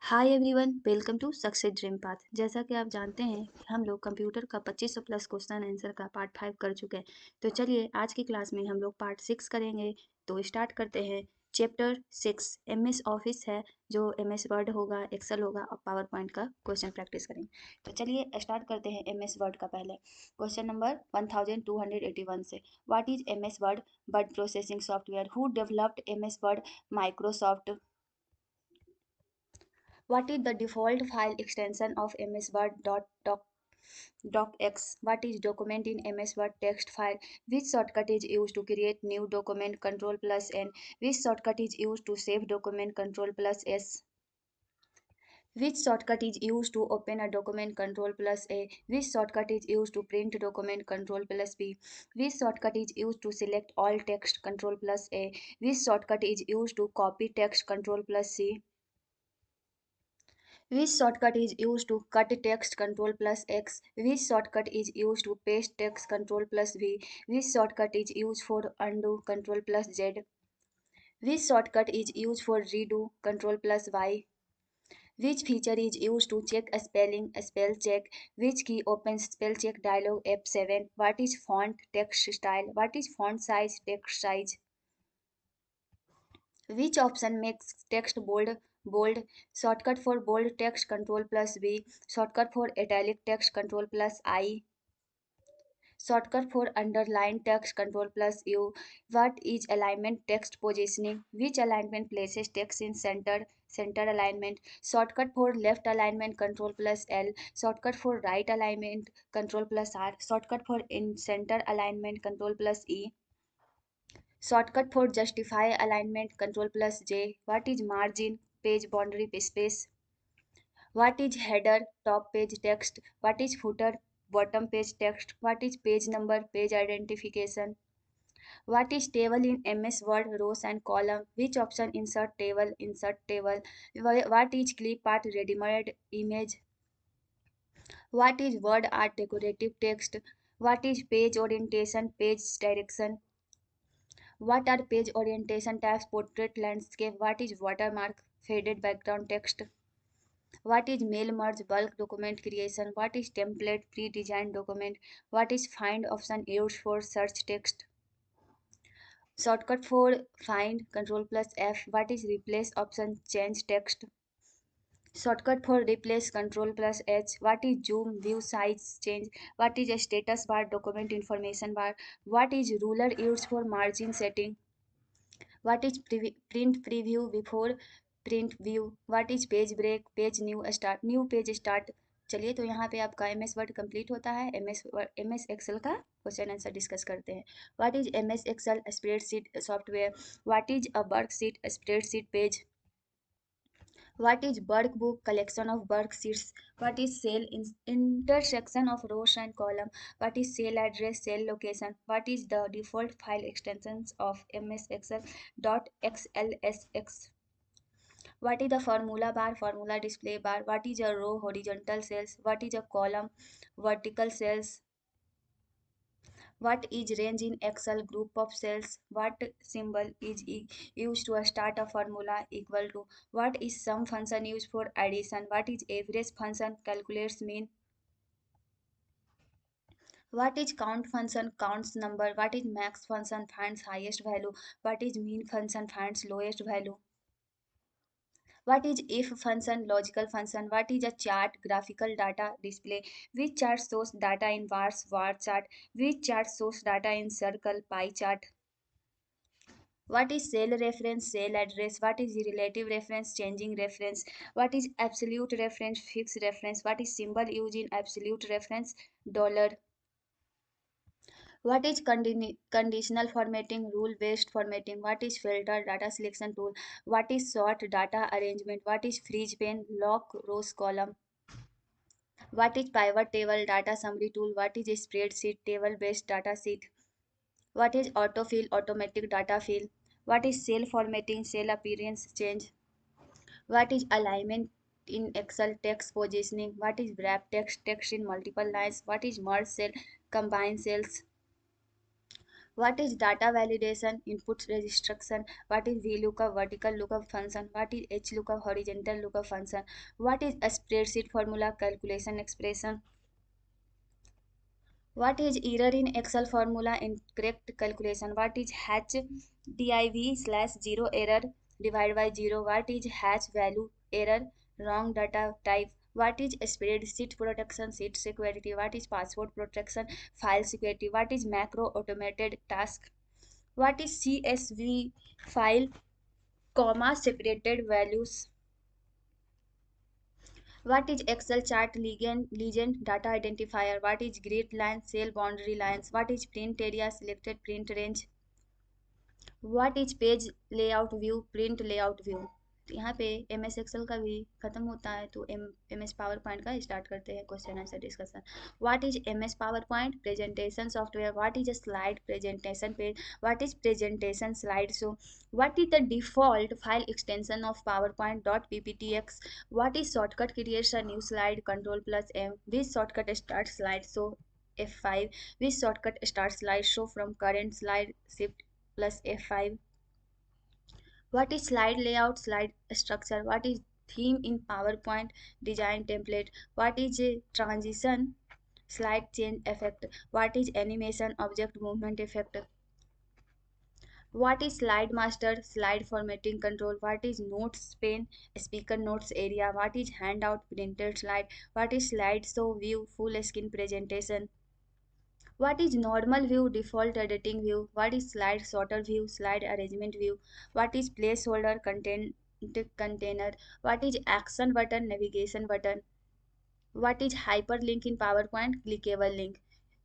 Hi everyone, welcome to success dream path. जैसा कि आप जानते हैं कि हम लोग कंप्यूटर का 2500 प्लस क्वेश्चन आंसर का पार्ट 5 कर चुके हैं। तो चलिए आज की क्लास में हम लोग पार्ट 6 करेंगे। तो स्टार्ट करते हैं। चैप्टर 6 एमएस ऑफिस है, जो एमएस वर्ड होगा, एक्सेल होगा और पावर पॉइंट का क्वेश्चन प्रैक्टिस करेंगे। तो चलिए स्टार्ट करते हैं एमएस वर्ड का। पहले क्वेश्चन नंबर 1281 से, what is MS word? Word processing software. Who developed MS word? Microsoft. What is the default file extension of MS Word docx? What is document in MS Word text file? Which shortcut is used to create new document? Control plus N. Which shortcut is used to save document? Control plus S. Which shortcut is used to open a document? Control plus A. Which shortcut is used to print document? Control plus B. Which shortcut is used to select all text? Control plus A. Which shortcut is used to copy text? Control plus C. Which shortcut is used to cut text? Control plus X. Which shortcut is used to paste text? Control plus V. Which shortcut is used for undo? Control plus Z. Which shortcut is used for redo? Control plus Y. Which feature is used to check a spelling? Spell check. Which key opens spell check dialog? F7. What is font? Text style. What is font size? Text size. Which option makes text bold? Bold. Shortcut for bold text? Control plus B. Shortcut for italic text? Control plus I. Shortcut for underlined text? Control plus U. What is alignment? Text positioning. Which alignment places text in center? Center alignment. Shortcut for left alignment? Control plus L. Shortcut for right alignment? Control plus R. Shortcut for in center alignment? Control plus E. Shortcut for justify alignment? Control plus J. What is margin? Page boundary space. What is header? Top page text. What is footer? Bottom page text. What is page number? Page identification. What is table in MS Word? Rows and column. Which option insert table? Insert table. What is clip art? Ready-made image. What is word art? Decorative text. What is page orientation? Page direction. What are page orientation types? Portrait, landscape. What is watermark? Faded background text. What is mail merge? Bulk document creation. What is template? Pre-designed document. What is find option used for search text? Shortcut for find? Control plus F. What is replace option? Change text. Shortcut for replace? Control plus H. What is zoom? View size change. What is a status bar? Document information bar. What is ruler used for margin setting? What is print preview before print view? What is page break? Page new start, new page start. चलिए, तो यहाँ पे आपका M S word complete होता है। M S Excel का question answer discuss करते हैं। What is M S Excel? Spreadsheet software. What is a worksheet? Spreadsheet page. What is workbook? Collection of worksheets. What is cell? Intersection of rows and column. What is cell address? Cell location. What is the default file extensions of MS Excel? .xlsx. What is the formula bar? Formula display bar. What is a row? Horizontal cells. What is a column? Vertical cells. What is range in Excel? Group of cells. What symbol is used to start a formula? Equal to. What is sum function used for addition? What is average function? Calculates mean. What is count function? Counts number. What is max function? Finds highest value. What is mean function? Finds lowest value. What is if function? Logical function. What is a chart? Graphical data display. Which chart shows data in bars? Bar chart. Which chart shows data in circle? Pie chart. What is cell reference? Cell address. What is relative reference? Changing reference. What is absolute reference? Fixed reference. What is symbol used in absolute reference? Dollar. What is conditional formatting? Rule based formatting. What is filter? Data selection tool. What is sort? Data arrangement. What is freeze pane? Lock rows column. What is pivot table? Data summary tool. What is spreadsheet? Table based data sheet. What is autofill? Automatic data fill. What is cell formatting? Cell appearance change. What is alignment in Excel? Text positioning. What is wrap text? Text in multiple lines. What is merge cell? Combine cells. What is data validation? Input restriction. What is VLOOKUP? Vertical lookup function. What is HLOOKUP? Horizontal lookup function. What is a spreadsheet formula? Calculation expression. What is error in Excel formula? Incorrect calculation. What is hatch div slash zero error divided by zero? What is hatch value error? Wrong data type. What is spreadsheet protection? Sheet security. What is password protection? File security. What is macro automated task? What is CSV file? Comma separated values. What is Excel chart legend data identifier? What is grid lines, cell boundary lines? What is print area selected print range? What is page layout view print layout view तो यहाँ पे M S Excel का भी खत्म होता है तो M S PowerPoint का स्टार्ट करते हैं question answer discussion what is M S PowerPoint presentation software what is a slide presentation page what is presentation slide show what is the default file extension of PowerPoint dot pptx what is shortcut creates a new slide control plus M which shortcut start slide show F5 which shortcut start slideshow from current slide shift plus F5. What is slide layout, slide structure? What is theme in PowerPoint design template? What is a transition, slide change effect? What is animation, object movement effect? What is slide master, slide formatting control? What is notes pane, speaker notes area? What is handout, printed slide? What is slideshow view, full screen presentation? What is normal view, default editing view? What is slide sorter view, slide arrangement view? What is placeholder content container? What is action button, navigation button? What is hyperlink in PowerPoint? Clickable link.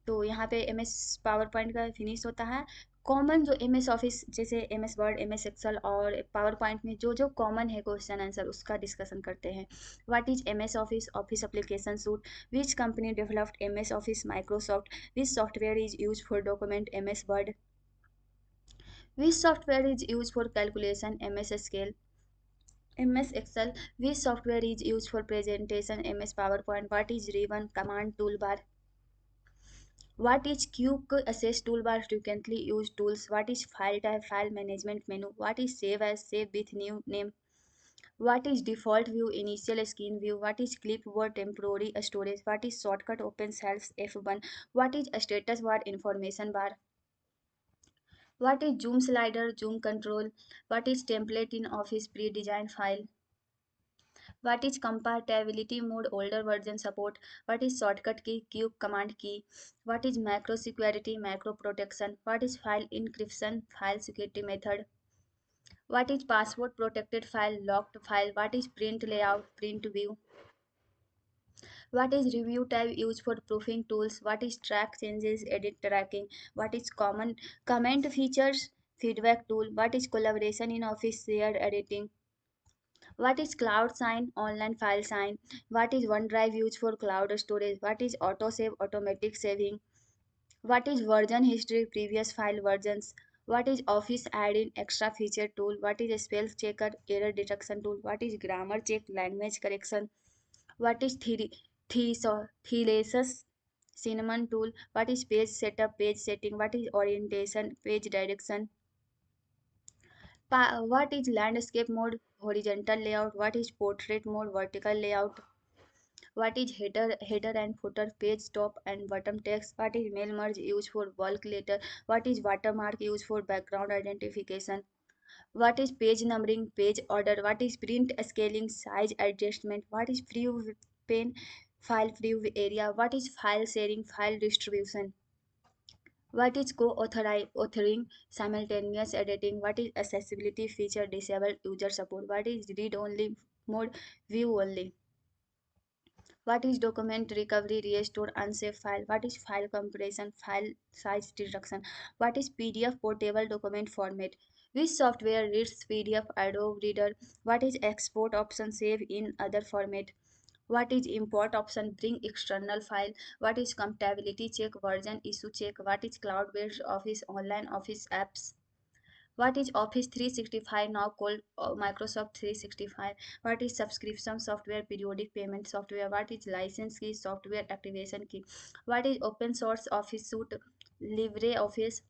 तो यहाँ पे M S PowerPoint का finish होता है common जो M S Office जैसे M S Word M S Excel और PowerPoint में जो जो कॉमन है क्वेश्चन आंसर उसका डिस्कशन करते हैं what is M S Office office application suite which company developed M S Office Microsoft which software is use for document M S Word which software is use for calculation M S स्केल MS Excel, which software is used for presentation, MS PowerPoint, what is Ribbon command toolbar, what is quick access toolbar, frequently used tools, what is file type, file management menu, what is save as, save with new name, what is default view, initial screen view, what is clipboard temporary storage, what is shortcut open cells F1, what is a status bar information bar, what is zoom slider, zoom control, what is template in office pre-designed file, what is compatibility mode older version support, what is shortcut key q command key, what is macro security macro protection, what is file encryption file security method, what is password protected file locked file, what is print layout print view, what is review type used for proofing tools, what is track changes edit tracking, what is common comment features feedback tool, what is collaboration in office shared editing, what is cloud sign online file sign, what is OneDrive used for cloud storage, what is autosave automatic saving, what is version history previous file versions, what is office add-in extra feature tool, what is spell checker error detection tool, what is grammar check language correction, what is thesis cinnamon tool, what is page setup page setting, what is orientation page direction, what is landscape mode horizontal layout, what is portrait mode vertical layout, what is header and footer page top and bottom text, what is mail merge used for bulk letter, what is watermark used for background identification, what is page numbering page order, what is print scaling size adjustment, what is preview pane file preview area, what is file sharing file distribution, what is co-authoring simultaneous editing, what is accessibility feature disabled user support, what is read only mode view only, what is document recovery restore unsafe file, what is file compression file size reduction, what is PDF portable document format, which software reads PDF Adobe Reader, what is export option save in other format, what is import option bring external file, what is compatibility check version issue check, what is cloud based office online office apps, what is Office 365 now called Microsoft 365? What is subscription software, periodic payment software? What is license key, software activation key? What is open source Office suite, LibreOffice?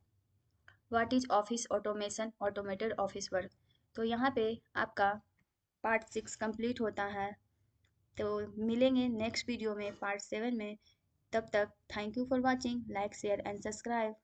What is office automation, automated office work. तो यहाँ पे आपका part 6 complete होता है। तो मिलेंगे next video में part 7 में। तब तक thank you for watching, like share and subscribe.